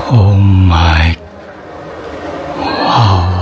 Oh my. Wow.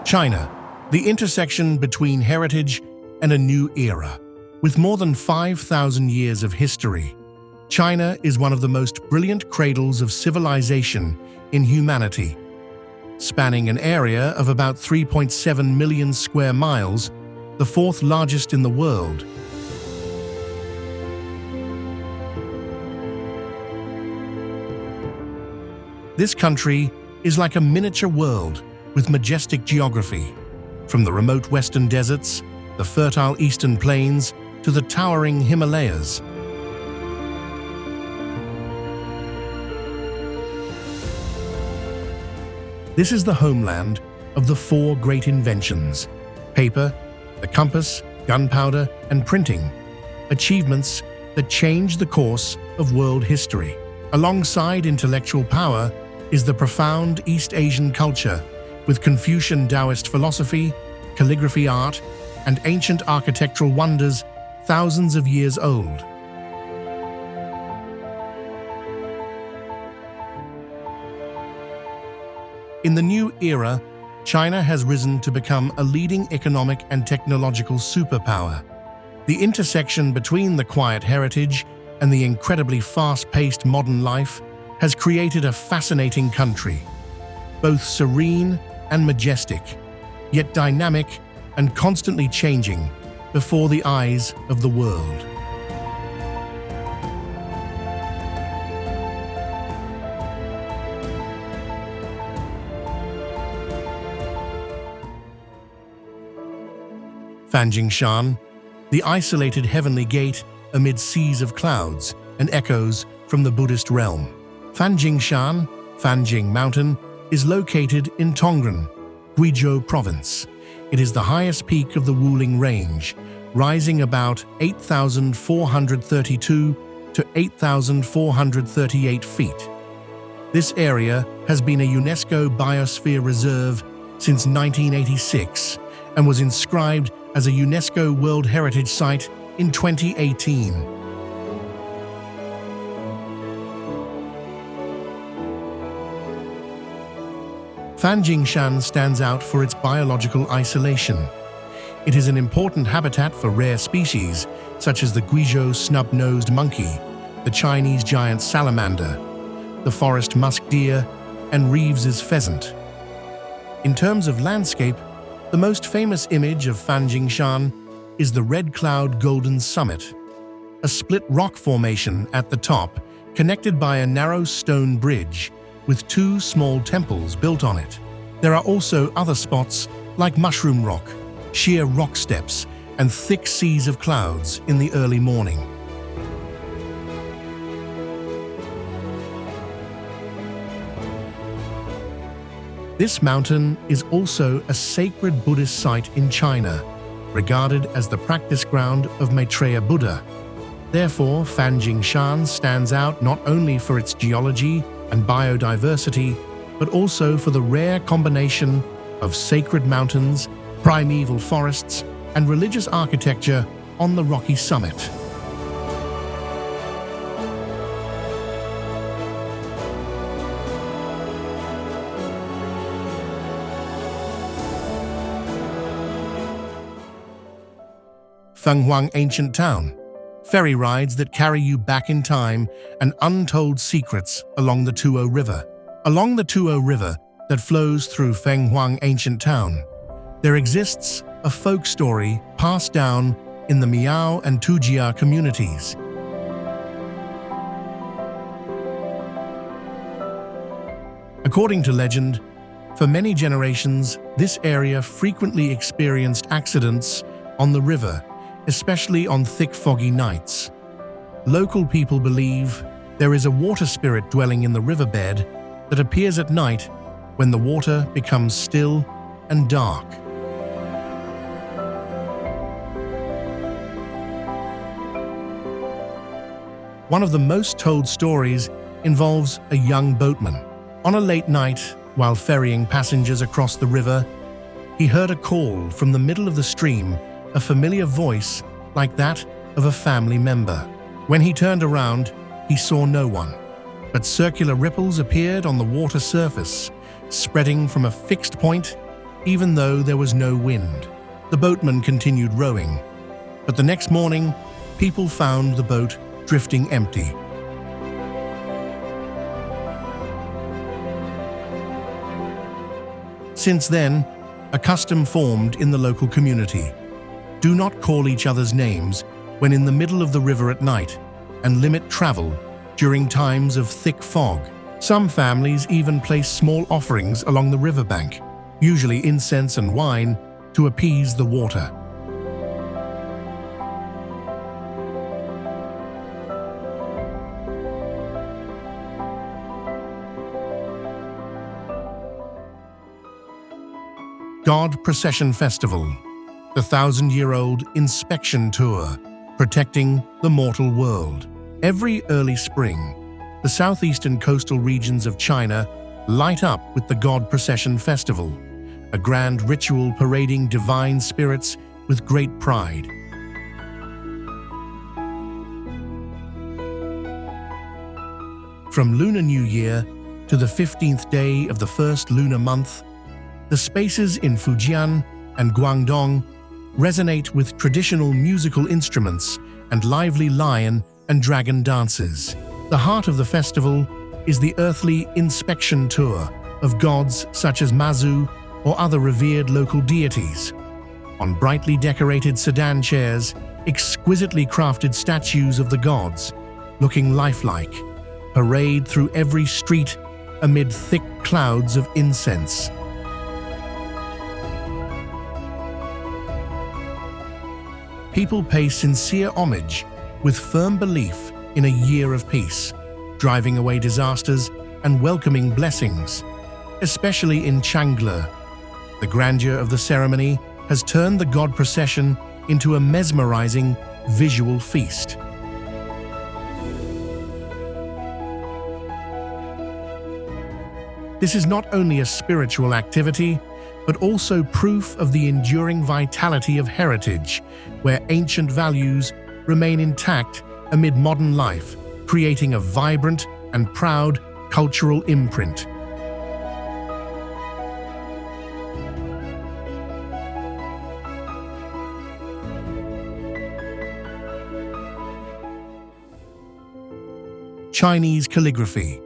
China, the intersection between heritage and a new era. With more than 5,000 years of history, China is one of the most brilliant cradles of civilization in humanity. Spanning an area of about 3.7 million square miles, the fourth largest in the world. This country is like a miniature world with majestic geography, from the remote western deserts, the fertile eastern plains, to the towering Himalayas. This is the homeland of the four great inventions: paper, the compass, gunpowder, and printing, achievements that changed the course of world history. Alongside intellectual power is the profound East Asian culture, with Confucian Taoist philosophy, calligraphy art, and ancient architectural wonders thousands of years old. In the new era, China has risen to become a leading economic and technological superpower. The intersection between the quiet heritage and the incredibly fast-paced modern life has created a fascinating country, both serene and majestic, yet dynamic and constantly changing before the eyes of the world. Fanjing Shan, the isolated heavenly gate amid seas of clouds and echoes from the Buddhist realm. Fanjing Shan, Fanjing Mountain, is located in Chongqing, Guizhou Province. It is the highest peak of the Wuling Range, rising about 8,432 to 8,438 feet. This area has been a UNESCO Biosphere Reserve since 1986 and was inscribed as a UNESCO World Heritage Site in 2018. Fanjing Shan stands out for its biological isolation. It is an important habitat for rare species, such as the Guizhou snub-nosed monkey, the Chinese giant salamander, the forest musk deer, and Reeves's pheasant. In terms of landscape, the most famous image of Fanjing Shan is the Red Cloud Golden Summit, a split rock formation at the top, connected by a narrow stone bridge with two small temples built on it. There are also other spots like Mushroom Rock, sheer rock steps, and thick seas of clouds in the early morning. This mountain is also a sacred Buddhist site in China, regarded as the practice ground of Maitreya Buddha. Therefore, Fanjing Shan stands out not only for its geology and biodiversity, but also for the rare combination of sacred mountains, primeval forests, and religious architecture on the rocky summit. Fenghuang Ancient Town, ferry rides that carry you back in time and untold secrets along the Tuo River. Along the Tuo River that flows through Fenghuang Ancient Town, there exists a folk story passed down in the Miao and Tujia communities. According to legend, for many generations, this area frequently experienced accidents on the river, especially on thick foggy nights. Local people believe There is a water spirit dwelling in the riverbed that appears at night when the water becomes still and dark. One of the most told stories involves a young boatman. On a late night, while ferrying passengers across the river, he heard a call from the middle of the stream, a familiar voice like that of a family member. When he turned around, he saw no one, but circular ripples appeared on the water surface, spreading from a fixed point, even though there was no wind. The boatman continued rowing, but the next morning, people found the boat drifting empty. Since then, a custom formed in the local community. Do not call each other's names when in the middle of the river at night, and limit travel during times of thick fog. Some families even place small offerings along the riverbank, usually incense and wine, to appease the water. God Procession Festival, the 1,000-year-old inspection tour, protecting the mortal world. Every early spring, the southeastern coastal regions of China light up with the God Procession Festival, a grand ritual parading divine spirits with great pride. From Lunar New Year to the 15th day of the first lunar month, the spaces in Fujian and Guangdong resonate with traditional musical instruments and lively lion and dragon dances. The heart of the festival is the earthly inspection tour of gods such as Mazu or other revered local deities. On brightly decorated sedan chairs, exquisitely crafted statues of the gods, looking lifelike, parade through every street amid thick clouds of incense. People pay sincere homage with firm belief in a year of peace, driving away disasters and welcoming blessings. Especially in Changle, the grandeur of the ceremony has turned the god procession into a mesmerizing visual feast. This is not only a spiritual activity, but also proof of the enduring vitality of heritage, where ancient values remain intact amid modern life, creating a vibrant and proud cultural imprint. Chinese calligraphy,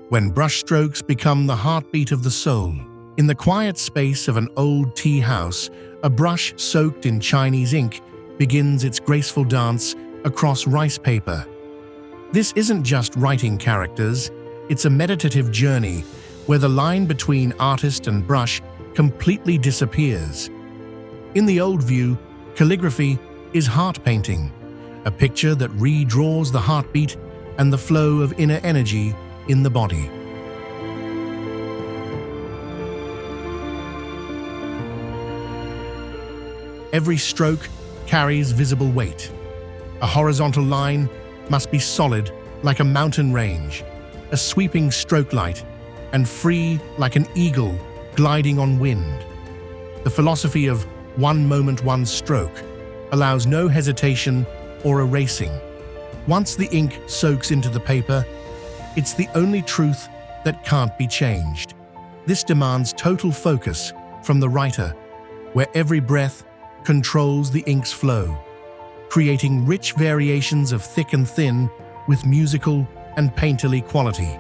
when brushstrokes become the heartbeat of the soul. In the quiet space of an old tea house, a brush soaked in Chinese ink begins its graceful dance across rice paper. This isn't just writing characters, it's a meditative journey where the line between artist and brush completely disappears. In the old view, calligraphy is heart painting, a picture that redraws the heartbeat and the flow of inner energy in the body. Every stroke carries visible weight. A horizontal line must be solid like a mountain range, a sweeping stroke light, and free like an eagle gliding on wind. The philosophy of one moment, one stroke allows no hesitation or erasing. Once the ink soaks into the paper, it's the only truth that can't be changed. This demands total focus from the writer, where every breath controls the ink's flow, creating rich variations of thick and thin with musical and painterly quality.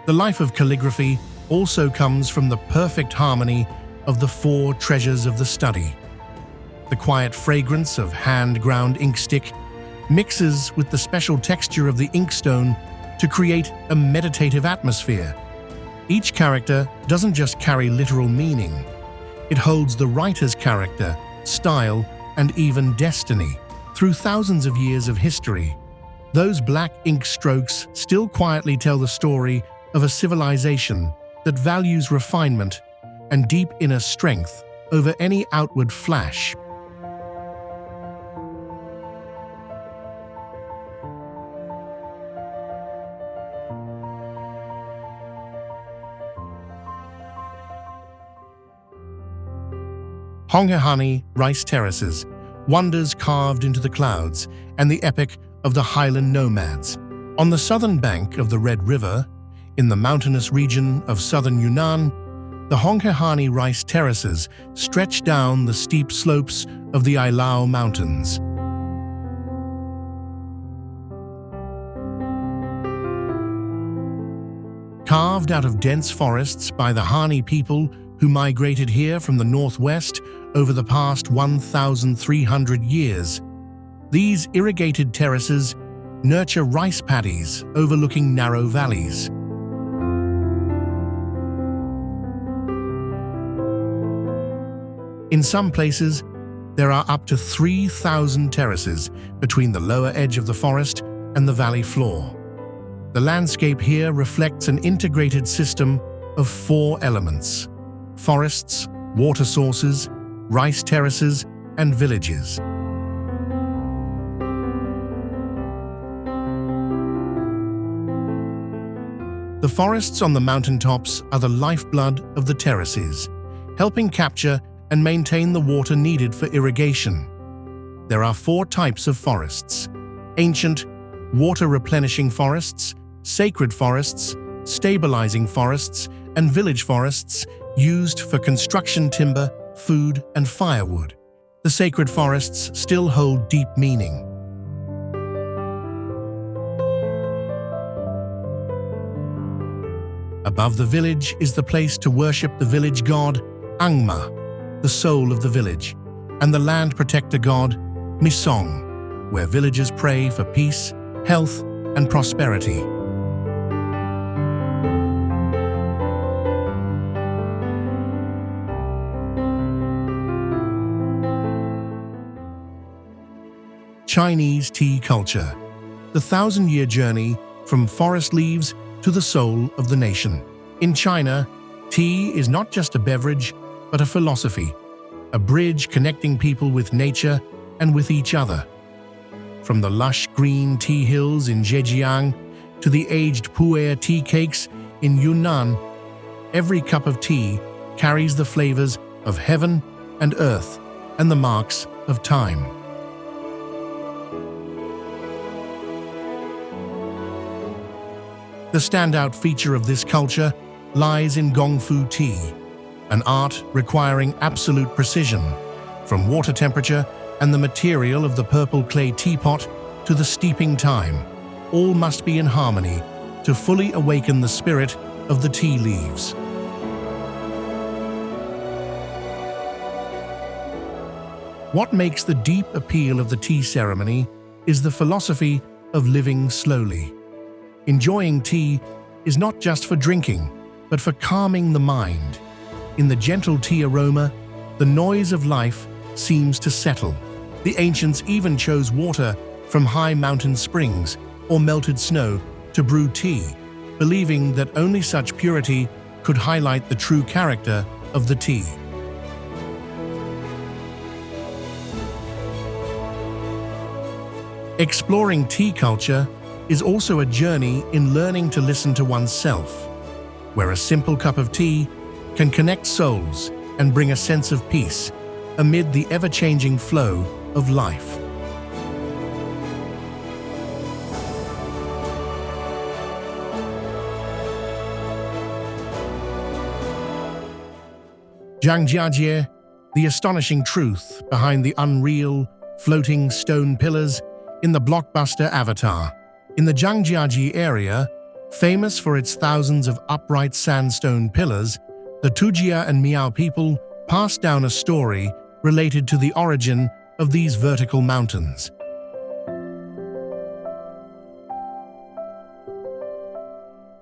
The life of calligraphy also comes from the perfect harmony of the four treasures of the study. The quiet fragrance of hand-ground inkstick mixes with the special texture of the inkstone to create a meditative atmosphere. Each character doesn't just carry literal meaning, it holds the writer's character style, and even destiny. Through thousands of years of history, those black ink strokes still quietly tell the story of a civilization that values refinement and deep inner strength over any outward flash. Honghe Hani rice terraces, wonders carved into the clouds, and the epic of the highland nomads. On the southern bank of the Red River, in the mountainous region of southern Yunnan, the Honghe Hani rice terraces stretch down the steep slopes of the Ailao Mountains. Carved out of dense forests by the Hani people who migrated here from the northwest over the past 1,300 years, these irrigated terraces nurture rice paddies overlooking narrow valleys. In some places, there are up to 3,000 terraces between the lower edge of the forest and the valley floor. The landscape here reflects an integrated system of 4 elements: forests, water sources, rice terraces, and villages. The forests on the mountaintops are the lifeblood of the terraces, helping capture and maintain the water needed for irrigation. There are 4 types of forests: ancient, water-replenishing forests, sacred forests, stabilizing forests, and village forests used for construction timber, food, and firewood. The sacred forests still hold deep meaning. Above the village is the place to worship the village god, Angma, the soul of the village, and the land protector god, Misong, where villagers pray for peace, health, and prosperity. Chinese tea culture, the 1,000-year journey from forest leaves to the soul of the nation. In China, tea is not just a beverage, but a philosophy, a bridge connecting people with nature and with each other. From the lush green tea hills in Zhejiang to the aged pu'er tea cakes in Yunnan, every cup of tea carries the flavors of heaven and earth and the marks of time. The standout feature of this culture lies in Gongfu tea, an art requiring absolute precision, from water temperature and the material of the purple clay teapot to the steeping time. All must be in harmony to fully awaken the spirit of the tea leaves. What makes the deep appeal of the tea ceremony is the philosophy of living slowly. Enjoying tea is not just for drinking, but for calming the mind. In the gentle tea aroma, the noise of life seems to settle. The ancients even chose water from high mountain springs or melted snow to brew tea, believing that only such purity could highlight the true character of the tea. Exploring tea culture is also a journey in learning to listen to oneself, where a simple cup of tea can connect souls and bring a sense of peace amid the ever-changing flow of life. Zhangjiajie, the astonishing truth behind the unreal, floating stone pillars in the blockbuster Avatar. In the Zhangjiajie area, famous for its thousands of upright sandstone pillars, the Fujian and Miao people passed down a story related to the origin of these vertical mountains.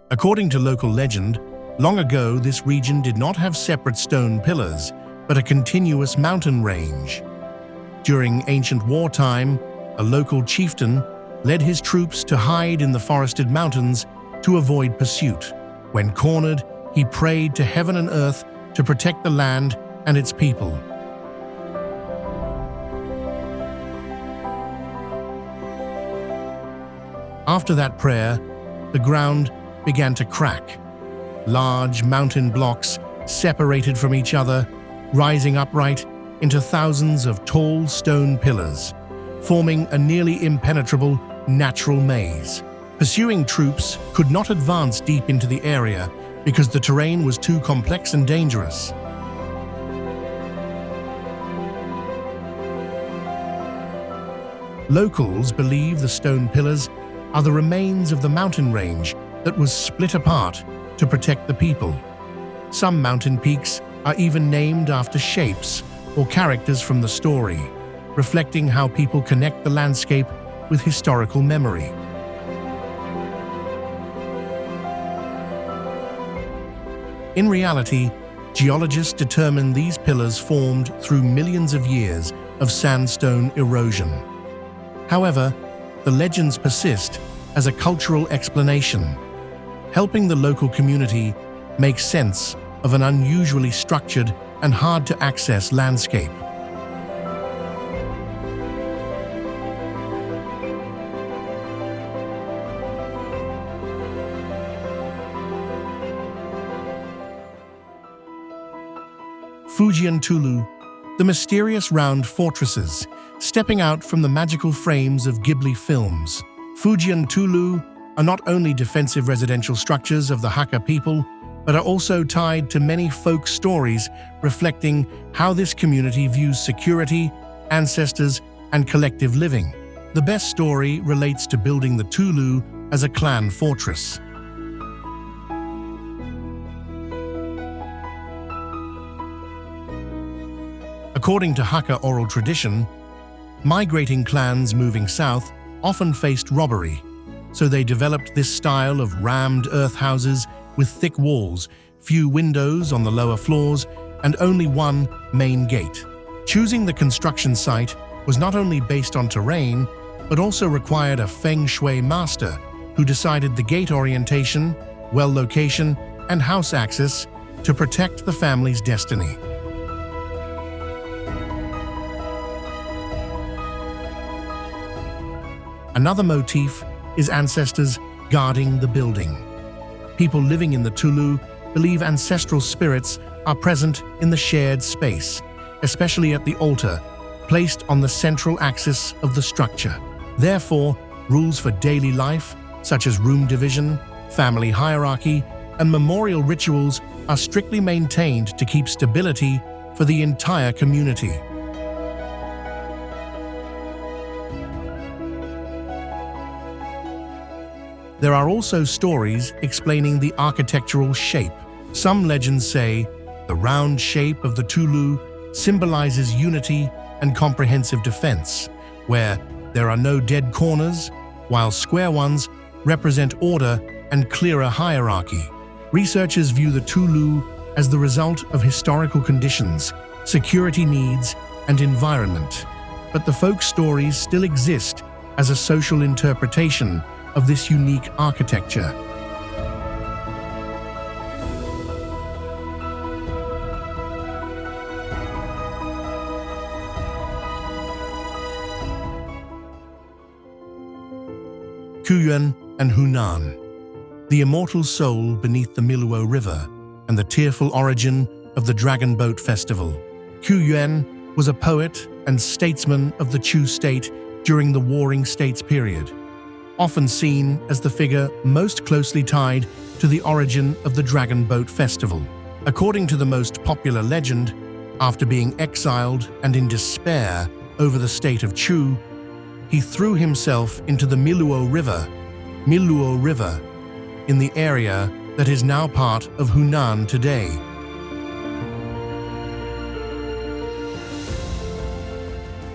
According to local legend, long ago this region did not have separate stone pillars, but a continuous mountain range. During ancient wartime, a local chieftain led his troops to hide in the forested mountains to avoid pursuit. When cornered, he prayed to heaven and earth to protect the land and its people. After that prayer, the ground began to crack. Large mountain blocks separated from each other, rising upright into thousands of tall stone pillars, forming a nearly impenetrable natural maze. Pursuing troops could not advance deep into the area because the terrain was too complex and dangerous. Locals believe the stone pillars are the remains of the mountain range that was split apart to protect the people. Some mountain peaks are even named after shapes or characters from the story, reflecting how people connect the landscape with historical memory. In reality, geologists determine these pillars formed through millions of years of sandstone erosion. However, the legends persist as a cultural explanation, helping the local community make sense of an unusually structured and hard-to-access landscape. Fujian Tulou, the mysterious round fortresses, stepping out from the magical frames of Ghibli films. Fujian Tulou are not only defensive residential structures of the Hakka people, but are also tied to many folk stories reflecting how this community views security, ancestors, and collective living. The best story relates to building the Tulou as a clan fortress. According to Hakka oral tradition, migrating clans moving south often faced robbery, so they developed this style of rammed earth houses with thick walls, few windows on the lower floors, and only one main gate. Choosing the construction site was not only based on terrain, but also required a feng shui master who decided the gate orientation, well location, and house access to protect the family's destiny. Another motif is ancestors guarding the building. People living in the Tulou believe ancestral spirits are present in the shared space, especially at the altar, placed on the central axis of the structure. Therefore, rules for daily life, such as room division, family hierarchy, and memorial rituals are strictly maintained to keep stability for the entire community. There are also stories explaining the architectural shape. Some legends say the round shape of the Tulou symbolizes unity and comprehensive defense, where there are no dead corners, while square ones represent order and clearer hierarchy. Researchers view the Tulou as the result of historical conditions, security needs, and environment. But the folk stories still exist as a social interpretation of this unique architecture. Yuan and Hunan, the immortal soul beneath the Tuo River, and the tearful origin of the Dragon Boat Festival. Yuan was a poet and statesman of the Chu state during the Warring States period, often seen as the figure most closely tied to the origin of the Dragon Boat Festival. According to the most popular legend, after being exiled and in despair over the state of Chu, he threw himself into the Tuo River, in the area that is now part of Hunan today.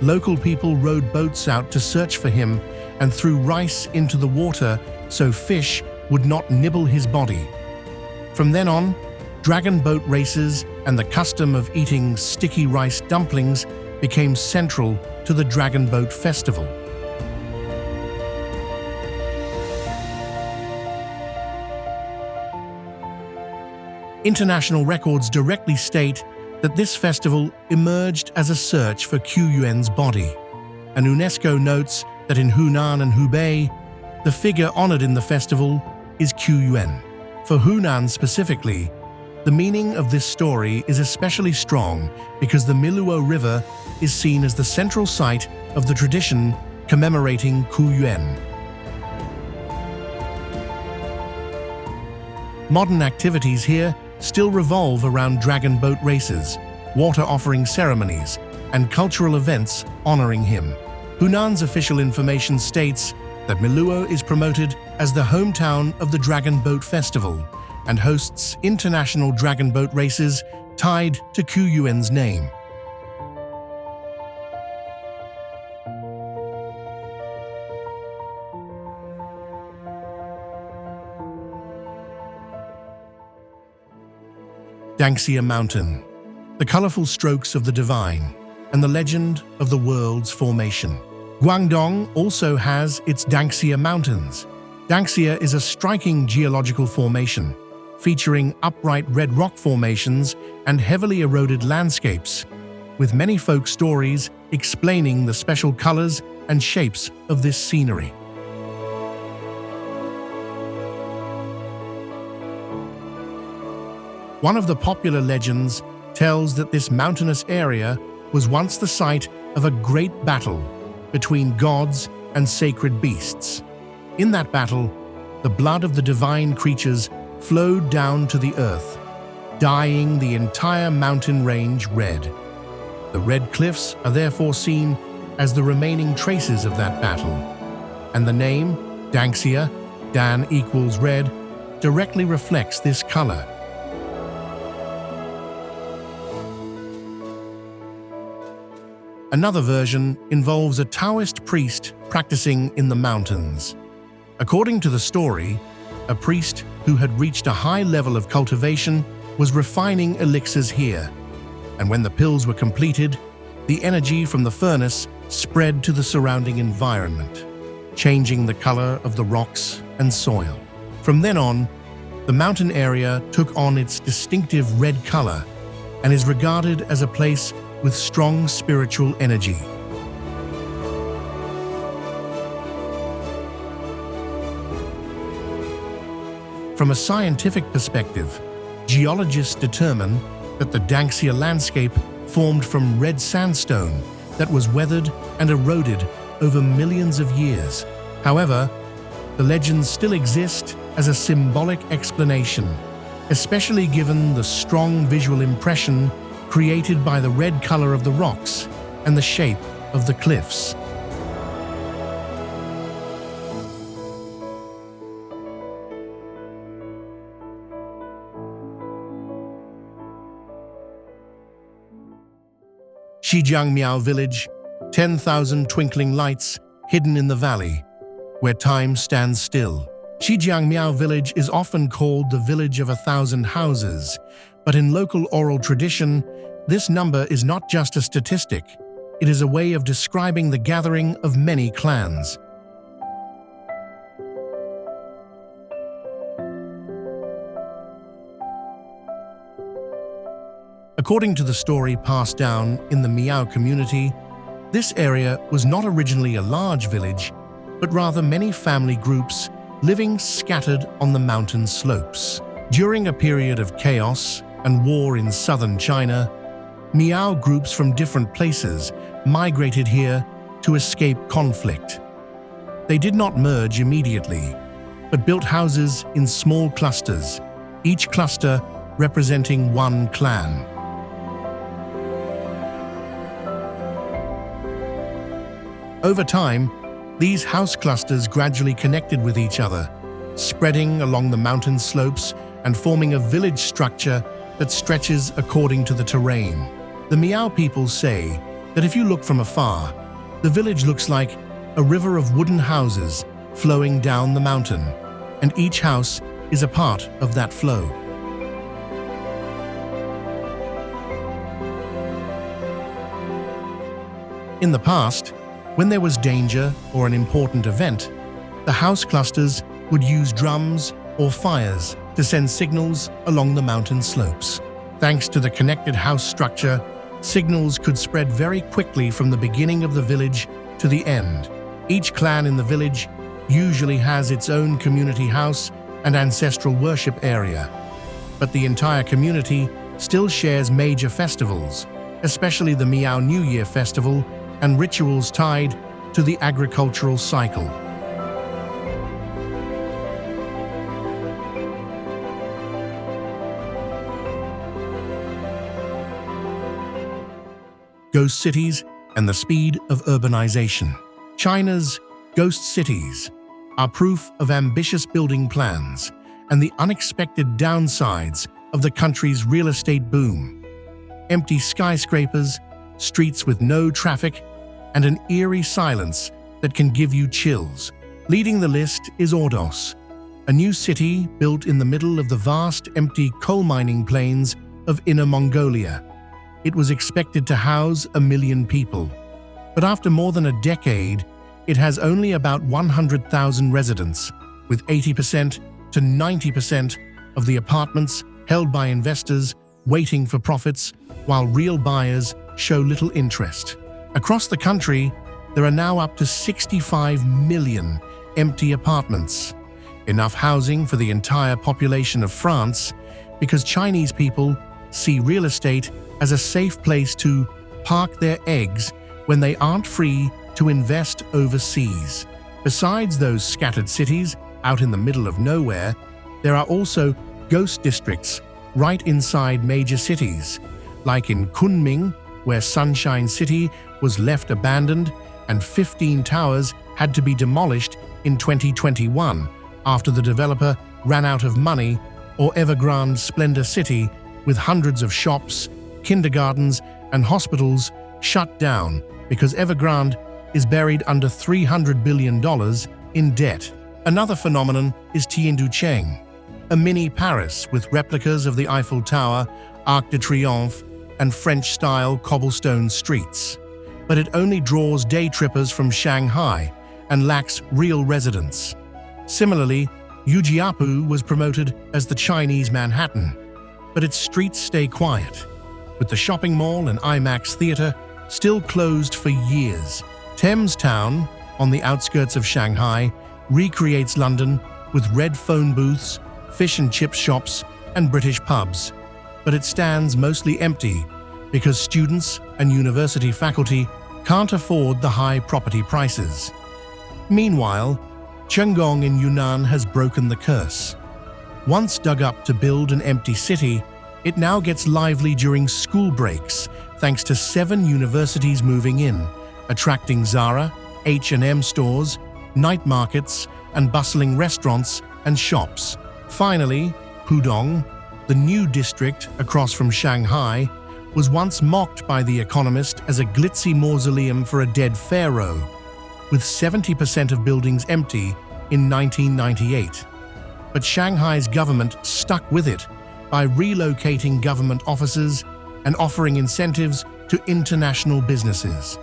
Local people rowed boats out to search for him and threw rice into the water so fish would not nibble his body. From then on, dragon boat races and the custom of eating sticky rice dumplings became central to the Dragon Boat Festival. International records directly state that this festival emerged as a search for Qu Yuan's body, and UNESCO notes that in Hunan and Hubei, the figure honored in the festival is Qu Yuan. For Hunan specifically, the meaning of this story is especially strong because the Tuo River is seen as the central site of the tradition commemorating Qu Yuan. Modern activities here still revolve around dragon boat races, water offering ceremonies, and cultural events honoring him. Hunan's official information states that Miluo is promoted as the hometown of the Dragon Boat Festival and hosts international dragon boat races tied to Qu Yuan's name. Danxia Mountain, the colorful strokes of the divine, and the legend of the world's formation. Guangdong also has its Danxia Mountains. Danxia is a striking geological formation, featuring upright red rock formations and heavily eroded landscapes, with many folk stories explaining the special colors and shapes of this scenery. One of the popular legends tells that this mountainous area was once the site of a great battle between gods and sacred beasts. In that battle, the blood of the divine creatures flowed down to the earth, dyeing the entire mountain range red. The red cliffs are therefore seen as the remaining traces of that battle, and the name, Danxia, Dan equals red, directly reflects this color. Another version involves a Taoist priest practicing in the mountains. According to the story, a priest who had reached a high level of cultivation was refining elixirs here, and when the pills were completed, the energy from the furnace spread to the surrounding environment, changing the color of the rocks and soil. From then on, the mountain area took on its distinctive red color and is regarded as a place with strong spiritual energy. From a scientific perspective, geologists determine that the Danxia landscape formed from red sandstone that was weathered and eroded over millions of years. However, the legends still exist as a symbolic explanation, especially given the strong visual impression created by the red color of the rocks and the shape of the cliffs. Xijiang Miao Village, 10,000 twinkling lights hidden in the valley, where time stands still. Xijiang Miao Village is often called the Village of 1,000 Houses, but in local oral tradition, this number is not just a statistic, it is a way of describing the gathering of many clans. According to the story passed down in the Miao community, this area was not originally a large village, but rather many family groups living scattered on the mountain slopes. During a period of chaos and war in southern China, Miao groups from different places migrated here to escape conflict. They did not merge immediately, but built houses in small clusters, each cluster representing one clan. Over time, these house clusters gradually connected with each other, spreading along the mountain slopes and forming a village structure that stretches according to the terrain. The Miao people say that if you look from afar, the village looks like a river of wooden houses flowing down the mountain, and each house is a part of that flow. In the past, when there was danger or an important event, the house clusters would use drums or fires to send signals along the mountain slopes. Thanks to the connected house structure, signals could spread very quickly from the beginning of the village to the end. Each clan in the village usually has its own community house and ancestral worship area, but the entire community still shares major festivals, especially the Miao New Year festival and rituals tied to the agricultural cycle. Ghost cities and the speed of urbanization. China's ghost cities are proof of ambitious building plans and the unexpected downsides of the country's real estate boom. Empty skyscrapers, streets with no traffic, and an eerie silence that can give you chills. Leading the list is Ordos, a new city built in the middle of the vast empty coal mining plains of Inner Mongolia. It was expected to house 1 million people, but after more than a decade, it has only about 100,000 residents, with 80% to 90% of the apartments held by investors waiting for profits, while real buyers show little interest. Across the country, there are now up to 65 million empty apartments, enough housing for the entire population of France, because Chinese people see real estate as a safe place to park their eggs when they aren't free to invest overseas. Besides those scattered cities out in the middle of nowhere, there are also ghost districts right inside major cities, like in Kunming, where Sunshine City was left abandoned and 15 towers had to be demolished in 2021 after the developer ran out of money, or Evergrande Splendor City, with hundreds of shops, kindergartens, and hospitals shut down because Evergrande is buried under $300 billion in debt. Another phenomenon is Tianducheng, a mini Paris with replicas of the Eiffel Tower, Arc de Triomphe, and French-style cobblestone streets. But it only draws day trippers from Shanghai and lacks real residents. Similarly, Jiuzhaigou was promoted as the Chinese Manhattan, but its streets stay quiet, with the shopping mall and IMAX theater still closed for years. Thames Town, on the outskirts of Shanghai, recreates London with red phone booths, fish and chip shops, and British pubs. But it stands mostly empty because students and university faculty can't afford the high property prices. Meanwhile, Chongqing in Yunnan has broken the curse. Once dug up to build an empty city, it now gets lively during school breaks thanks to 7 universities moving in, attracting Zara, H&M stores, night markets, and bustling restaurants and shops. Finally, Pudong, the new district across from Shanghai, was once mocked by The Economist as a glitzy mausoleum for a dead pharaoh, with 70% of buildings empty in 1998. But Shanghai's government stuck with it by relocating government offices and offering incentives to international businesses.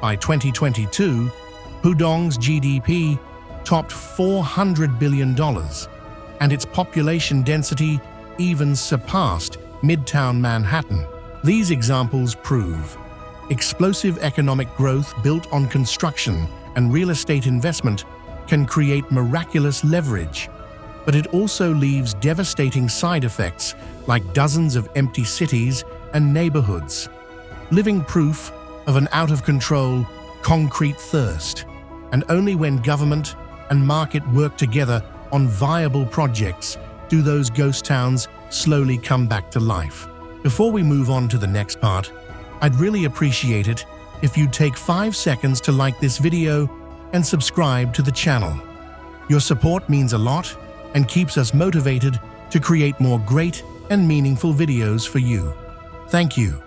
By 2022, Pudong's GDP topped $400 billion, and its population density even surpassed Midtown Manhattan. These examples prove explosive economic growth built on construction and real estate investment can create miraculous leverage, but it also leaves devastating side effects like dozens of empty cities and neighborhoods, living proof of an out-of-control concrete thirst. And only when government and market work together on viable projects do those ghost towns slowly come back to life. Before we move on to the next part, I'd really appreciate it if you'd take 5 seconds to like this video and subscribe to the channel. Your support means a lot and keeps us motivated to create more great and meaningful videos for you. Thank you.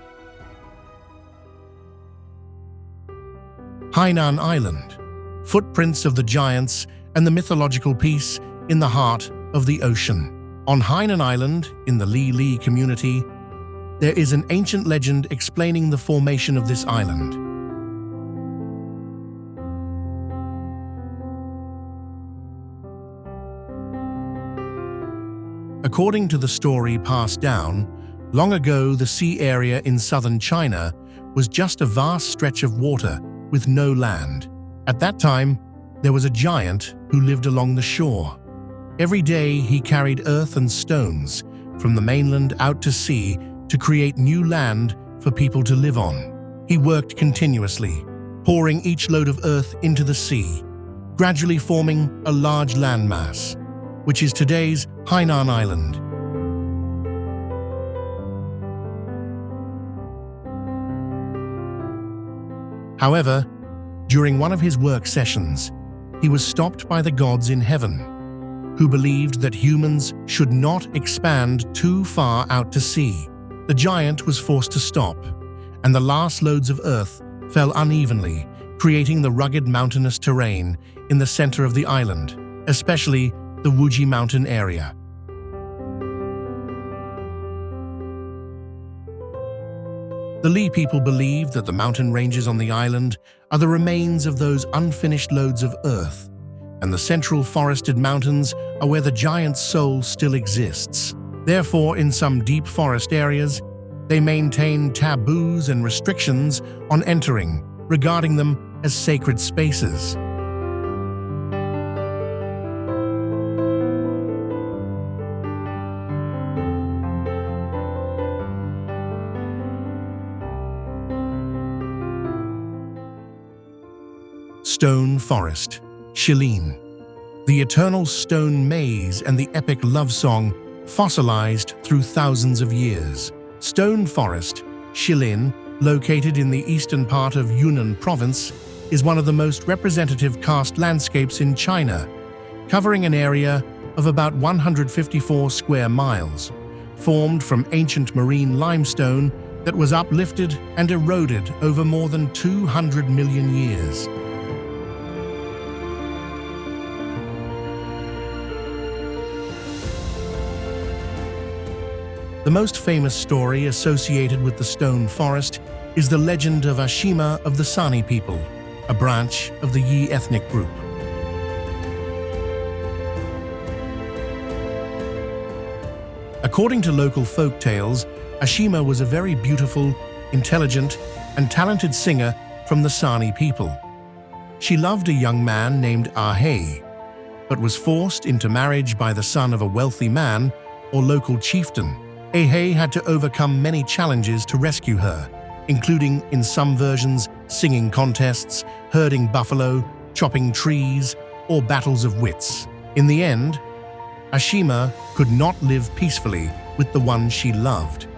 Hainan Island, footprints of the giants and the mythological peace in the heart of the ocean. On Hainan Island, in the Li community, there is an ancient legend explaining the formation of this island. According to the story passed down, long ago the sea area in southern China was just a vast stretch of water with no land. At that time, there was a giant who lived along the shore. Every day he carried earth and stones from the mainland out to sea to create new land for people to live on. He worked continuously, pouring each load of earth into the sea, gradually forming a large landmass, which is today's Hainan Island. However, during one of his work sessions, he was stopped by the gods in heaven, who believed that humans should not expand too far out to sea. The giant was forced to stop, and the last loads of earth fell unevenly, creating the rugged mountainous terrain in the center of the island, especially the Wuji mountain area. The Li people believe that the mountain ranges on the island are the remains of those unfinished loads of earth, and the central forested mountains are where the giant's soul still exists. Therefore, in some deep forest areas, they maintain taboos and restrictions on entering, regarding them as sacred spaces. Stone Forest, Shilin. The eternal stone maze and the epic love song fossilized through thousands of years. Stone Forest, Shilin, located in the eastern part of Yunnan province, is one of the most representative karst landscapes in China, covering an area of about 154 square miles, formed from ancient marine limestone that was uplifted and eroded over more than 200 million years. The most famous story associated with the stone forest is the legend of Ashima of the Sani people, a branch of the Yi ethnic group. According to local folk tales, Ashima was a very beautiful, intelligent, and talented singer from the Sani people. She loved a young man named Ahei, but was forced into marriage by the son of a wealthy man or local chieftain. Ahei had to overcome many challenges to rescue her, including, in some versions, singing contests, herding buffalo, chopping trees, or battles of wits. In the end, Ashima could not live peacefully with the one she loved.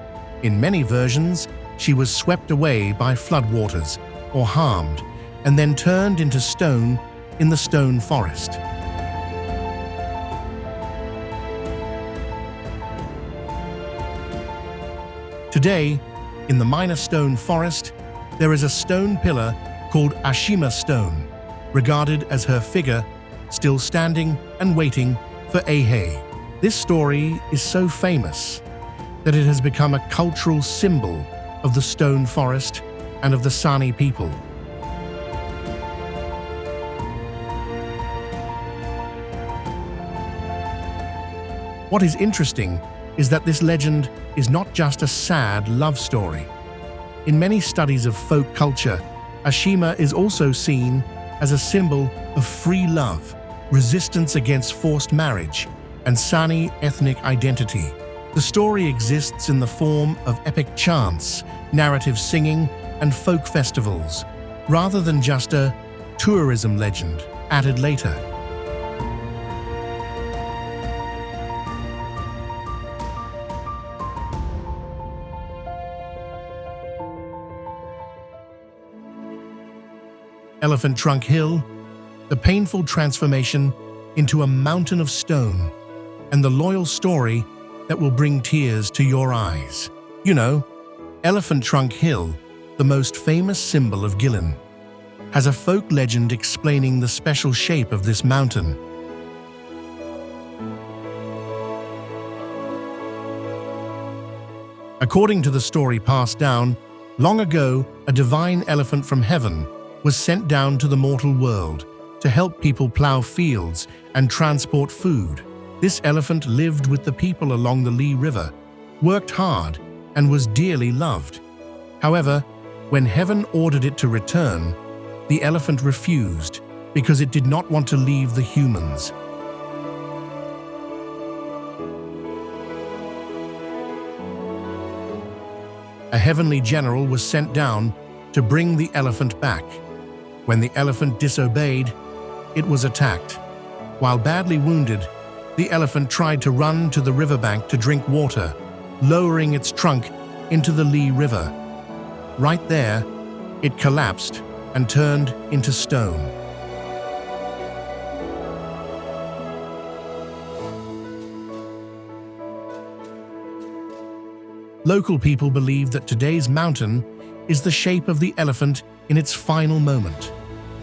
In many versions, she was swept away by floodwaters or harmed, and then turned into stone in the stone forest. Today, in the minor stone forest, there is a stone pillar called Ashima Stone, regarded as her figure, still standing and waiting for Ahei. This story is so famous that it has become a cultural symbol of the stone forest and of the Sani people. What is interesting is that this legend is not just a sad love story. In many studies of folk culture, Ashima is also seen as a symbol of free love, resistance against forced marriage, and Sani ethnic identity. The story exists in the form of epic chants, narrative singing, and folk festivals, rather than just a tourism legend added later. Elephant Trunk Hill, the painful transformation into a mountain of stone, and the loyal story that will bring tears to your eyes. You know, Elephant Trunk Hill, the most famous symbol of Guilin, has a folk legend explaining the special shape of this mountain. According to the story passed down, long ago, a divine elephant from heaven was sent down to the mortal world to help people plow fields and transport food. This elephant lived with the people along the Li River, worked hard, and was dearly loved. However, when heaven ordered it to return, the elephant refused because it did not want to leave the humans. A heavenly general was sent down to bring the elephant back. When the elephant disobeyed, it was attacked. While badly wounded, the elephant tried to run to the riverbank to drink water, lowering its trunk into the Li River. Right there, it collapsed and turned into stone. Local people believe that today's mountain is the shape of the elephant in its final moment,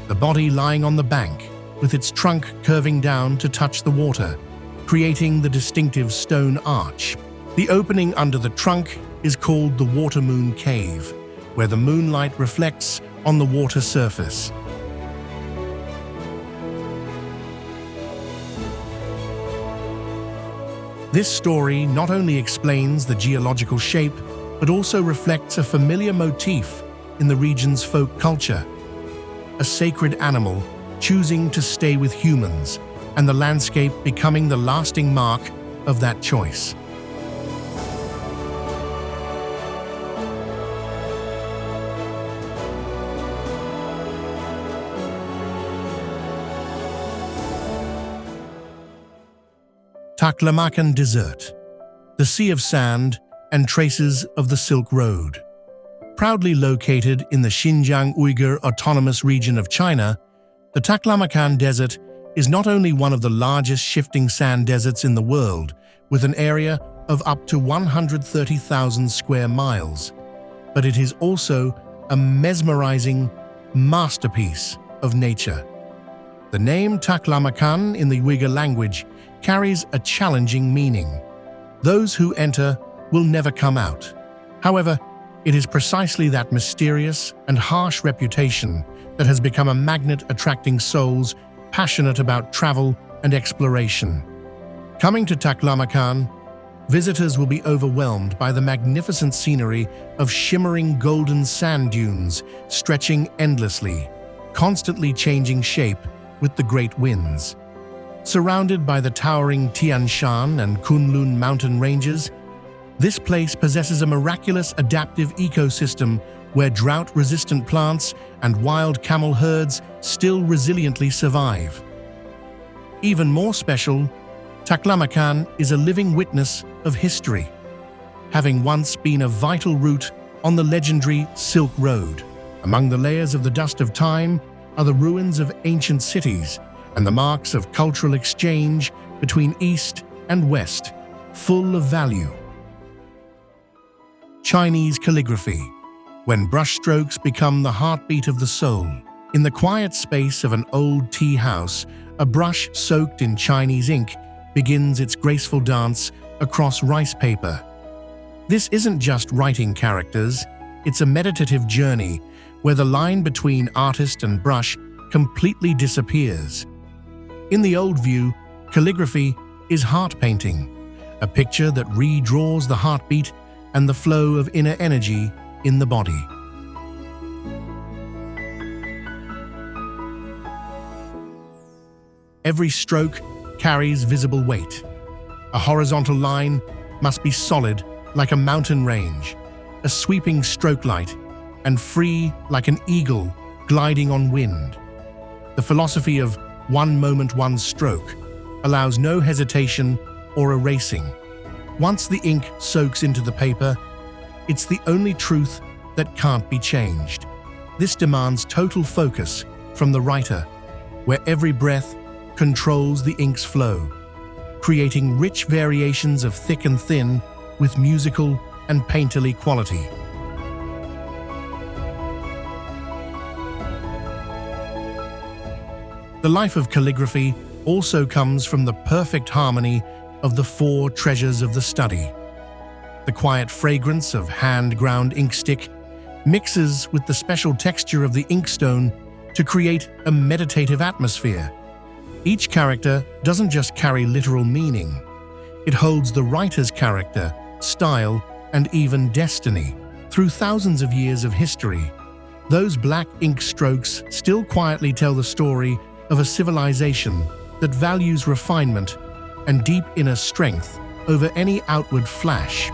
the body lying on the bank with its trunk curving down to touch the water, creating the distinctive stone arch. The opening under the trunk is called the Water Moon Cave, where the moonlight reflects on the water surface. This story not only explains the geological shape, but also reflects a familiar motif in the region's folk culture: a sacred animal choosing to stay with humans, and the landscape becoming the lasting mark of that choice. Taklamakan Desert, the Sea of Sand and Traces of the Silk Road. Proudly located in the Xinjiang Uyghur Autonomous Region of China, the Taklamakan Desert is not only one of the largest shifting sand deserts in the world, with an area of up to 130,000 square miles, but it is also a mesmerizing masterpiece of nature. The name Taklamakan in the Uyghur language carries a challenging meaning. Those who enter will never come out. However, it is precisely that mysterious and harsh reputation that has become a magnet attracting souls passionate about travel and exploration. Coming to Taklamakan, visitors will be overwhelmed by the magnificent scenery of shimmering golden sand dunes stretching endlessly, constantly changing shape with the great winds. Surrounded by the towering Tian Shan and Kunlun mountain ranges, this place possesses a miraculous adaptive ecosystem where drought-resistant plants and wild camel herds still resiliently survive. Even more special, Taklamakan is a living witness of history, having once been a vital route on the legendary Silk Road. Among the layers of the dust of time are the ruins of ancient cities and the marks of cultural exchange between East and West, full of value. Chinese calligraphy, when brushstrokes become the heartbeat of the soul. In the quiet space of an old tea house, a brush soaked in Chinese ink begins its graceful dance across rice paper. This isn't just writing characters, it's a meditative journey where the line between artist and brush completely disappears. In the old view, calligraphy is heart painting, a picture that redraws the heartbeat and the flow of inner energy in the body. Every stroke carries visible weight. A horizontal line must be solid like a mountain range, a sweeping stroke light, and free like an eagle gliding on wind. The philosophy of one moment, one stroke allows no hesitation or erasing. Once the ink soaks into the paper, it's the only truth that can't be changed. This demands total focus from the writer, where every breath controls the ink's flow, creating rich variations of thick and thin with musical and painterly quality. The life of calligraphy also comes from the perfect harmony of the four treasures of the study. The quiet fragrance of hand-ground inkstick mixes with the special texture of the inkstone to create a meditative atmosphere. Each character doesn't just carry literal meaning. It holds the writer's character, style, and even destiny. Through thousands of years of history, those black ink strokes still quietly tell the story of a civilization that values refinement and deep inner strength over any outward flash.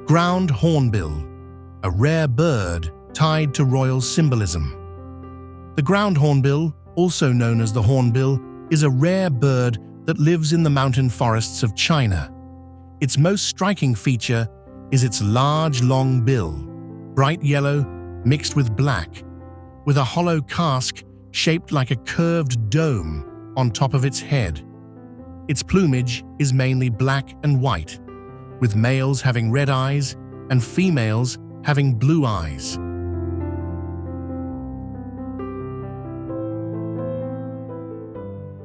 Ground hornbill, a rare bird tied to royal symbolism. The ground hornbill, also known as the hornbill, is a rare bird that lives in the mountain forests of China. Its most striking feature is its large, long bill, bright yellow mixed with black, with a hollow casque shaped like a curved dome on top of its head. Its plumage is mainly black and white, with males having red eyes and females having blue eyes.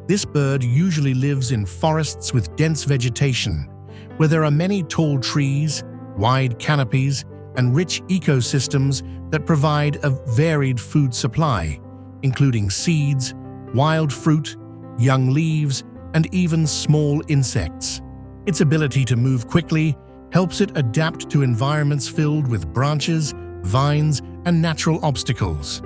This bird usually lives in forests with dense vegetation, where there are many tall trees, wide canopies, and rich ecosystems that provide a varied food supply, including seeds, wild fruit, young leaves, and even small insects. Its ability to move quickly helps it adapt to environments filled with branches, vines, and natural obstacles.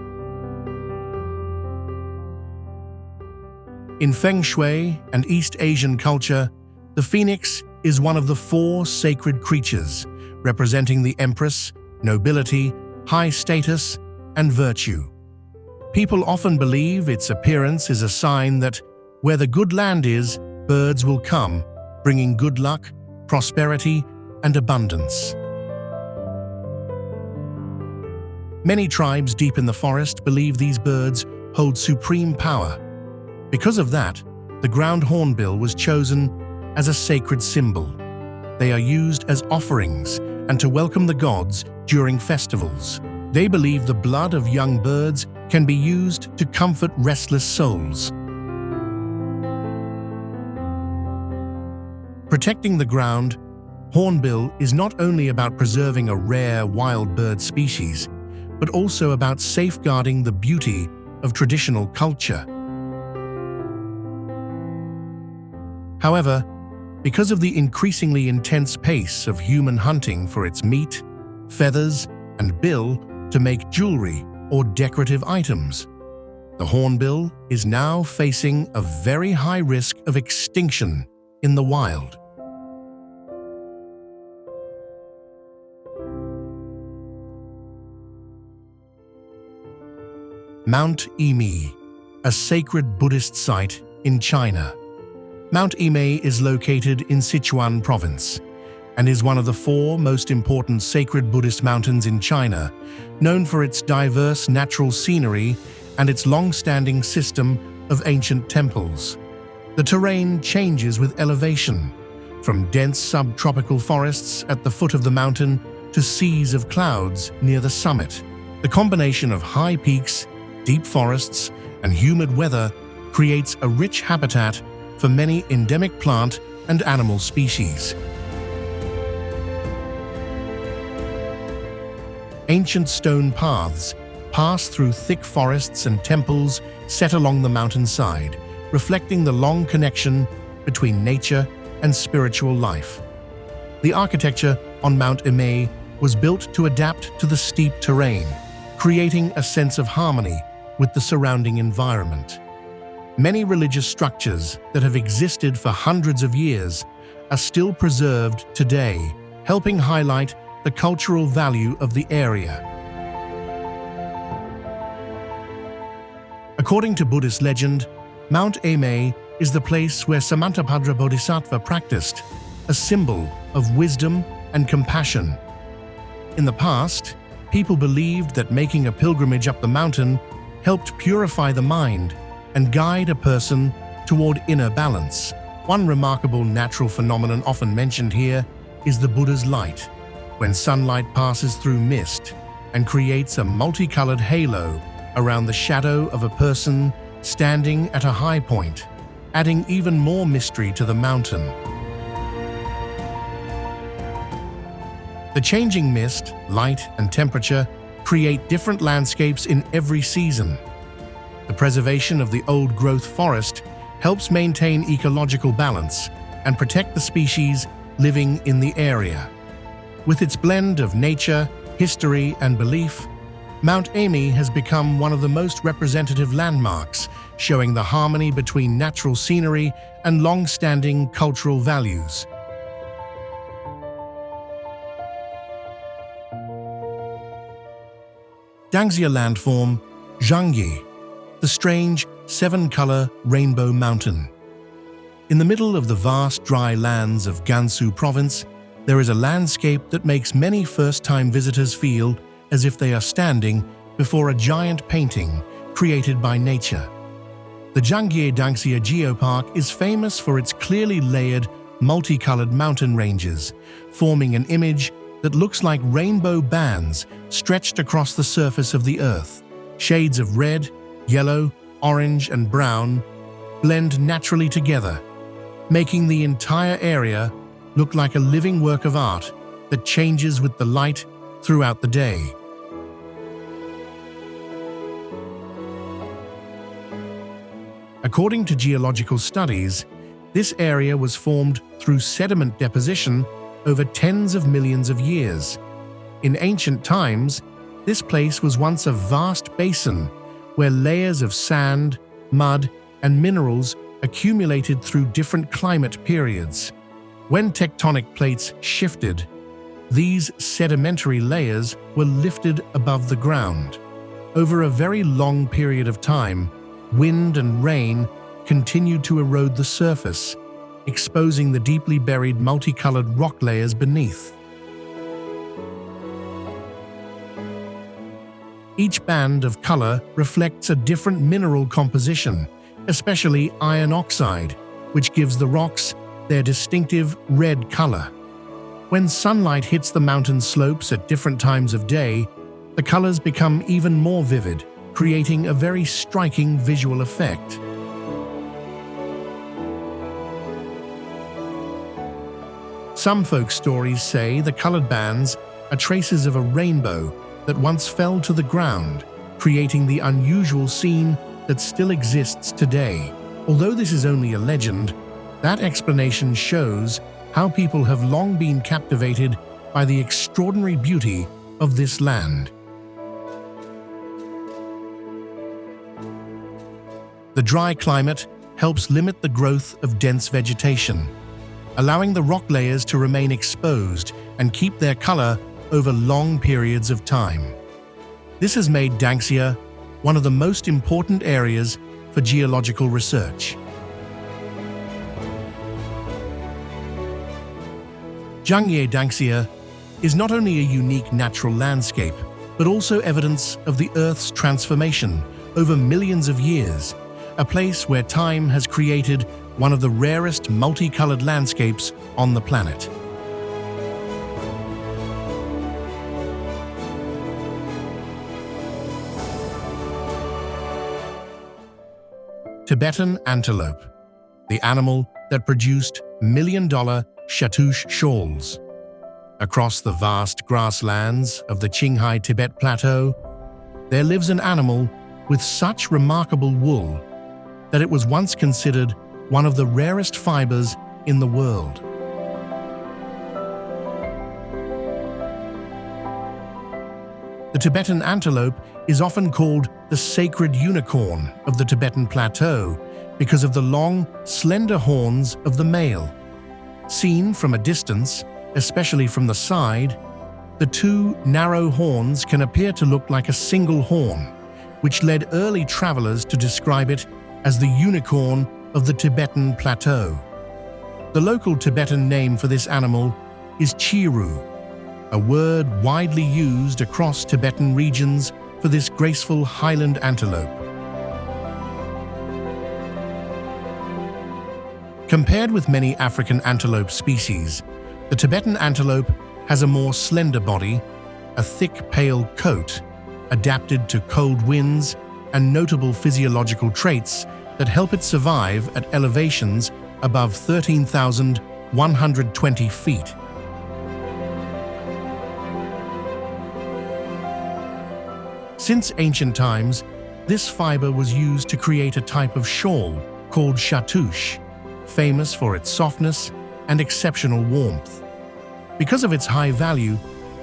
In Feng Shui and East Asian culture, the phoenix is one of the 4 sacred creatures, representing the empress, nobility, high status, and virtue. People often believe its appearance is a sign that where the good land is, birds will come, bringing good luck, prosperity, and abundance. Many tribes deep in the forest believe these birds hold supreme power. Because of that, the ground hornbill was chosen as a sacred symbol. They are used as offerings and to welcome the gods during festivals. They believe the blood of young birds can be used to comfort restless souls. Protecting the ground, hornbill is not only about preserving a rare wild bird species, but also about safeguarding the beauty of traditional culture. However, because of the increasingly intense pace of human hunting for its meat, feathers, and bill to make jewelry or decorative items, the hornbill is now facing a very high risk of extinction in the wild. Mount Emei, a sacred Buddhist site in China. Mount Emei is located in Sichuan province and is one of the 4 most important sacred Buddhist mountains in China, known for its diverse natural scenery and its long-standing system of ancient temples. The terrain changes with elevation, from dense subtropical forests at the foot of the mountain to seas of clouds near the summit. The combination of high peaks, deep forests, and humid weather creates a rich habitat for many endemic plant and animal species. Ancient stone paths pass through thick forests and temples set along the mountainside, reflecting the long connection between nature and spiritual life. The architecture on Mount Emei was built to adapt to the steep terrain, creating a sense of harmony with the surrounding environment. Many religious structures that have existed for hundreds of years are still preserved today, helping highlight the cultural value of the area. According to Buddhist legend, Mount Emei is the place where Samantabhadra Bodhisattva practiced, a symbol of wisdom and compassion. In the past, people believed that making a pilgrimage up the mountain helped purify the mind and guide a person toward inner balance. One remarkable natural phenomenon often mentioned here is the Buddha's light, when sunlight passes through mist and creates a multicolored halo around the shadow of a person standing at a high point, adding even more mystery to the mountain. The changing mist, light, and temperature create different landscapes in every season. The preservation of the old-growth forest helps maintain ecological balance and protect the species living in the area. With its blend of nature, history, and belief, Mount Emei has become one of the most representative landmarks, showing the harmony between natural scenery and long-standing cultural values. Danxia landform, Zhangye, the strange seven-color rainbow mountain. In the middle of the vast dry lands of Gansu province, there is a landscape that makes many first-time visitors feel as if they are standing before a giant painting created by nature. The Zhangye Danxia Geopark is famous for its clearly layered, multicolored mountain ranges, forming an image that looks like rainbow bands stretched across the surface of the earth. Shades of red, yellow, orange, and brown blend naturally together, making the entire area look like a living work of art that changes with the light throughout the day. According to geological studies, this area was formed through sediment deposition over tens of millions of years. In ancient times, this place was once a vast basin where layers of sand, mud, and minerals accumulated through different climate periods. When tectonic plates shifted, these sedimentary layers were lifted above the ground. Over a very long period of time, wind and rain continued to erode the surface, exposing the deeply buried multicolored rock layers beneath. Each band of color reflects a different mineral composition, especially iron oxide, which gives the rocks their distinctive red color. When sunlight hits the mountain slopes at different times of day, the colors become even more vivid, creating a very striking visual effect. Some folk stories say the colored bands are traces of a rainbow that once fell to the ground, creating the unusual scene that still exists today. Although this is only a legend, that explanation shows how people have long been captivated by the extraordinary beauty of this land. The dry climate helps limit the growth of dense vegetation, allowing the rock layers to remain exposed and keep their color over long periods of time. This has made Danxia one of the most important areas for geological research. Zhangye Danxia is not only a unique natural landscape, but also evidence of the Earth's transformation over millions of years, a place where time has created one of the rarest multicolored landscapes on the planet. Tibetan antelope, the animal that produced million-dollar chatouche shawls. Across the vast grasslands of the Qinghai Tibet Plateau, there lives an animal with such remarkable wool that it was once considered one of the rarest fibers in the world. The Tibetan antelope is often called the sacred unicorn of the Tibetan plateau because of the long, slender horns of the male. Seen from a distance, especially from the side, the two narrow horns can appear to look like a single horn, which led early travelers to describe it as the unicorn of the Tibetan plateau. The local Tibetan name for this animal is chiru, a word widely used across Tibetan regions for this graceful highland antelope. Compared with many African antelope species, the Tibetan antelope has a more slender body, a thick pale coat, adapted to cold winds, and notable physiological traits that help it survive at elevations above 13,120 feet. Since ancient times, this fiber was used to create a type of shawl called chatouche, famous for its softness and exceptional warmth. Because of its high value,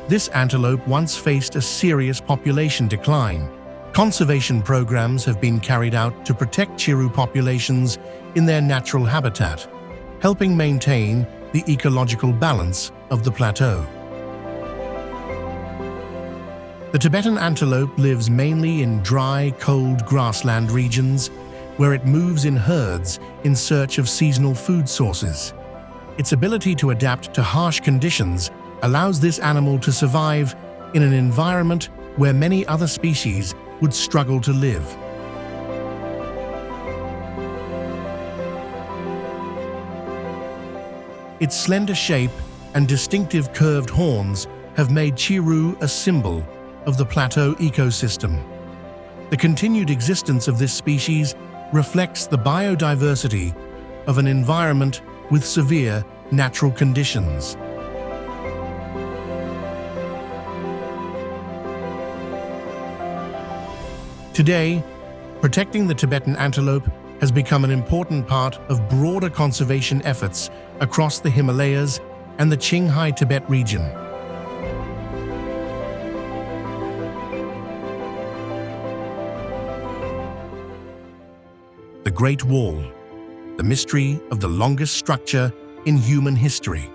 this antelope once faced a serious population decline. Conservation programs have been carried out to protect chiru populations in their natural habitat, helping maintain the ecological balance of the plateau. The Tibetan antelope lives mainly in dry, cold grassland regions where it moves in herds in search of seasonal food sources. Its ability to adapt to harsh conditions allows this animal to survive in an environment where many other species would struggle to live. Its slender shape and distinctive curved horns have made chiru a symbol of the plateau ecosystem. The continued existence of this species reflects the biodiversity of an environment with severe natural conditions. Today, protecting the Tibetan antelope has become an important part of broader conservation efforts across the Himalayas and the Qinghai Tibet region. The Great Wall, the mystery of the longest structure in human history.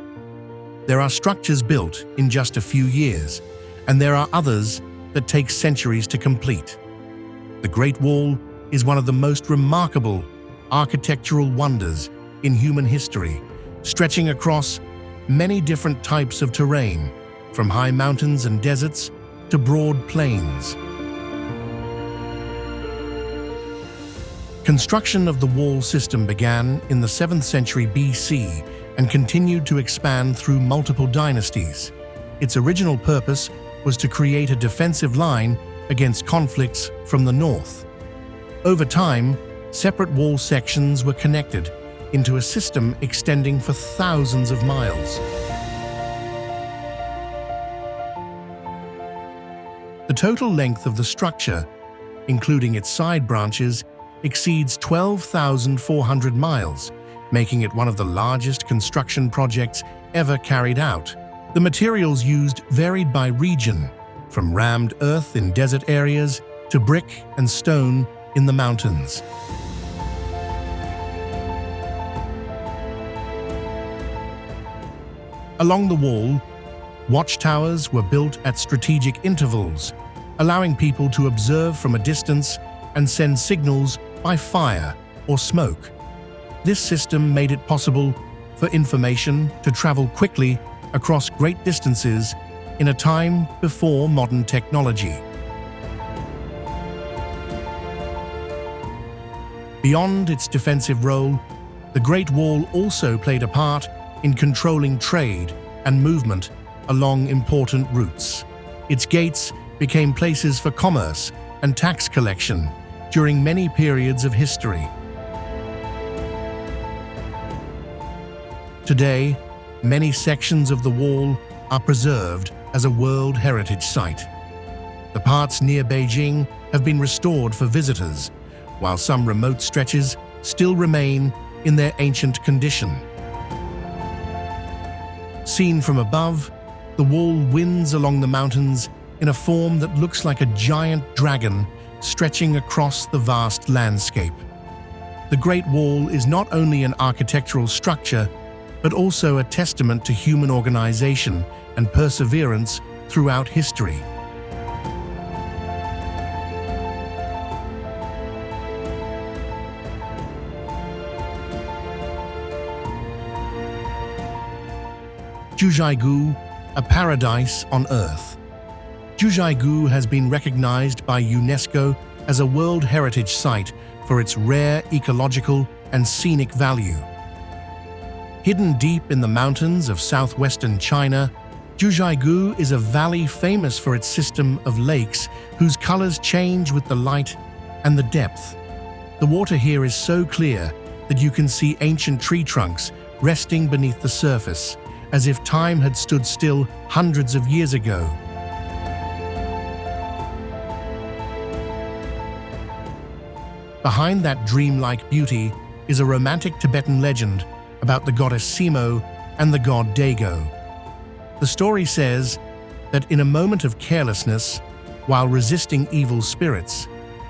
There are structures built in just a few years, and there are others that take centuries to complete. The Great Wall is one of the most remarkable architectural wonders in human history, stretching across many different types of terrain, from high mountains and deserts to broad plains. Construction of the wall system began in the 7th century BC and continued to expand through multiple dynasties. Its original purpose was to create a defensive line against conflicts from the north. Over time, separate wall sections were connected into a system extending for thousands of miles. The total length of the structure, including its side branches, exceeds 12,400 miles, making it one of the largest construction projects ever carried out. The materials used varied by region, from rammed earth in desert areas to brick and stone in the mountains. Along the wall, watchtowers were built at strategic intervals, allowing people to observe from a distance and send signals by fire or smoke. This system made it possible for information to travel quickly across great distances in a time before modern technology. Beyond its defensive role, the Great Wall also played a part in controlling trade and movement along important routes. Its gates became places for commerce and tax collection during many periods of history. Today, many sections of the wall are preserved as a World Heritage Site. The parts near Beijing have been restored for visitors, while some remote stretches still remain in their ancient condition. Seen from above, the wall winds along the mountains in a form that looks like a giant dragon stretching across the vast landscape. The Great Wall is not only an architectural structure, but also a testament to human organization and perseverance throughout history. Jiuzhaigou, a paradise on Earth. Jiuzhaigou has been recognized by UNESCO as a World Heritage Site for its rare ecological and scenic value. Hidden deep in the mountains of southwestern China, Jiuzhaigou is a valley famous for its system of lakes whose colors change with the light and the depth. The water here is so clear that you can see ancient tree trunks resting beneath the surface, as if time had stood still hundreds of years ago. Behind that dreamlike beauty is a romantic Tibetan legend about the goddess Simo and the god Dago. The story says that in a moment of carelessness, while resisting evil spirits,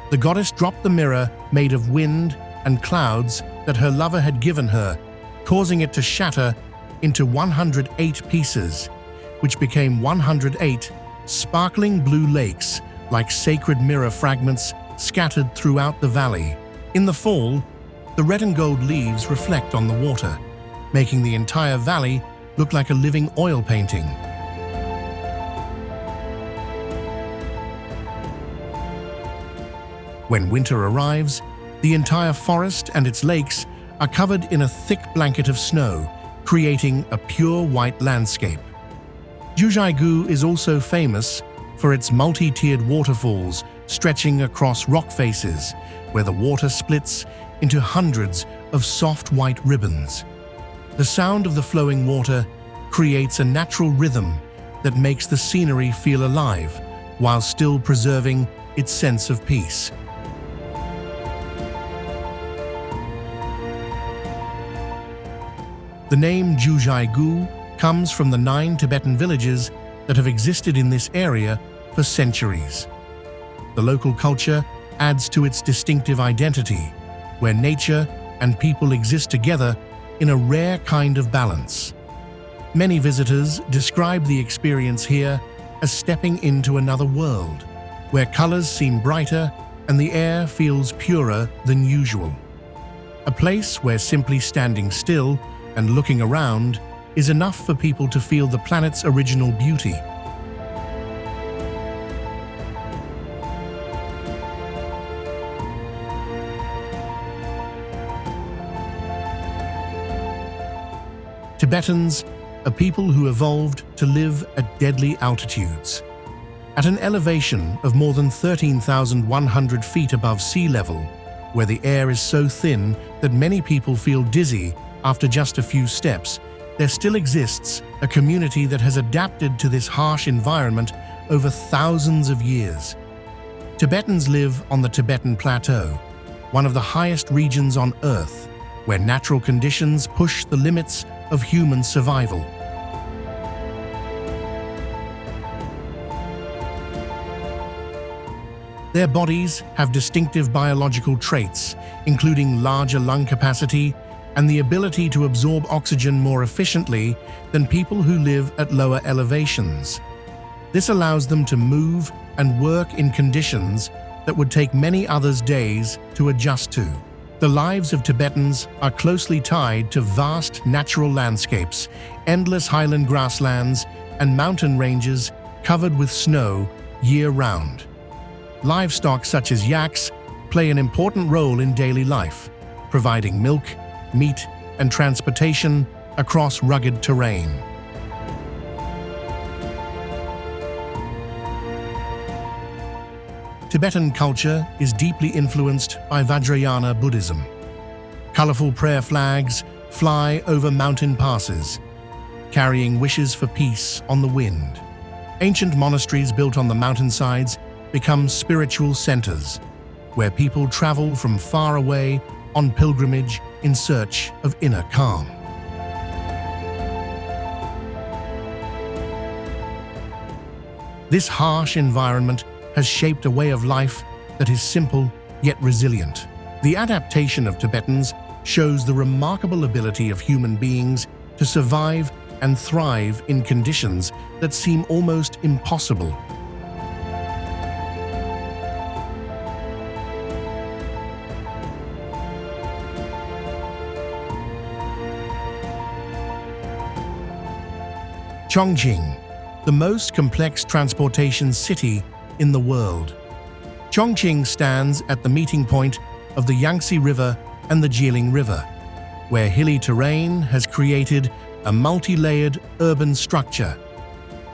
the goddess dropped the mirror made of wind and clouds that her lover had given her, causing it to shatter into 108 pieces, which became 108 sparkling blue lakes like sacred mirror fragments scattered throughout the valley. In the fall, the red and gold leaves reflect on the water, making the entire valley look like a living oil painting. When winter arrives, the entire forest and its lakes are covered in a thick blanket of snow, creating a pure white landscape. Jiuzhaigou is also famous for its multi-tiered waterfalls stretching across rock faces, where the water splits into hundreds of soft white ribbons. The sound of the flowing water creates a natural rhythm that makes the scenery feel alive, while still preserving its sense of peace. The name Jiuzhaigou comes from the 9 Tibetan villages that have existed in this area for centuries. The local culture adds to its distinctive identity, where nature and people exist together in a rare kind of balance. Many visitors describe the experience here as stepping into another world, where colors seem brighter and the air feels purer than usual. A place where simply standing still and looking around is enough for people to feel the planet's original beauty. Tibetans are people who evolved to live at deadly altitudes. At an elevation of more than 13,100 feet above sea level, where the air is so thin that many people feel dizzy after just a few steps, there still exists a community that has adapted to this harsh environment over thousands of years. Tibetans live on the Tibetan Plateau, one of the highest regions on Earth, where natural conditions push the limits of human survival. Their bodies have distinctive biological traits, including larger lung capacity and the ability to absorb oxygen more efficiently than people who live at lower elevations. This allows them to move and work in conditions that would take many others days to adjust to. The lives of Tibetans are closely tied to vast natural landscapes, endless highland grasslands, and mountain ranges covered with snow year-round. Livestock such as yaks play an important role in daily life, providing milk, meat, and transportation across rugged terrain. Tibetan culture is deeply influenced by Vajrayana Buddhism. Colorful prayer flags fly over mountain passes, carrying wishes for peace on the wind. Ancient monasteries built on the mountainsides become spiritual centers, where people travel from far away on pilgrimage in search of inner calm. This harsh environment has shaped a way of life that is simple yet resilient. The adaptation of Tibetans shows the remarkable ability of human beings to survive and thrive in conditions that seem almost impossible. Chongqing, the most complex transportation city in the world. Chongqing stands at the meeting point of the Yangtze River and the Jilin River, where hilly terrain has created a multi-layered urban structure.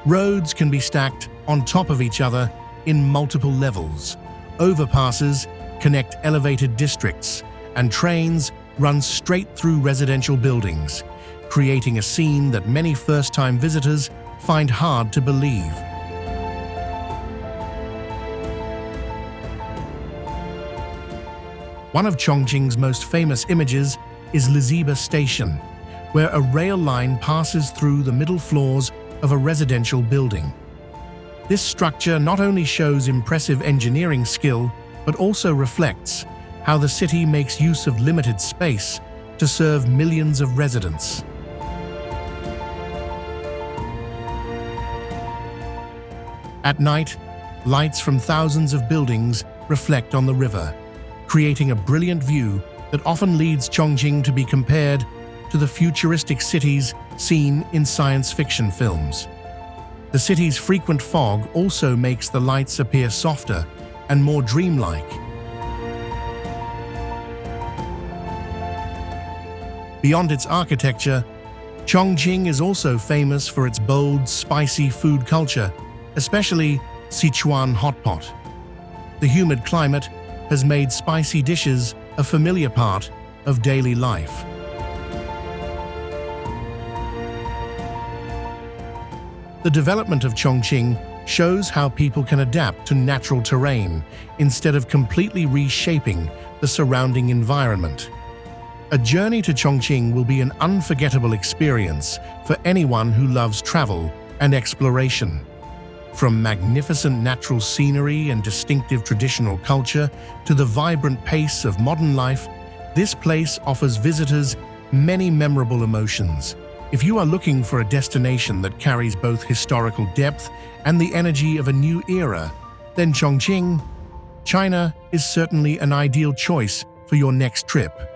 Roads can be stacked on top of each other in multiple levels. Overpasses connect elevated districts, and trains run straight through residential buildings, creating a scene that many first-time visitors find hard to believe. One of Chongqing's most famous images is Liziba Station, where a rail line passes through the middle floors of a residential building. This structure not only shows impressive engineering skill, but also reflects how the city makes use of limited space to serve millions of residents. At night, lights from thousands of buildings reflect on the river, creating a brilliant view that often leads Chongqing to be compared to the futuristic cities seen in science fiction films. The city's frequent fog also makes the lights appear softer and more dreamlike. Beyond its architecture, Chongqing is also famous for its bold, spicy food culture, especially Sichuan hot pot. The humid climate has made spicy dishes a familiar part of daily life. The development of Chongqing shows how people can adapt to natural terrain instead of completely reshaping the surrounding environment. A journey to Chongqing will be an unforgettable experience for anyone who loves travel and exploration. From magnificent natural scenery and distinctive traditional culture to the vibrant pace of modern life, this place offers visitors many memorable emotions. If you are looking for a destination that carries both historical depth and the energy of a new era, then Chongqing, China is certainly an ideal choice for your next trip.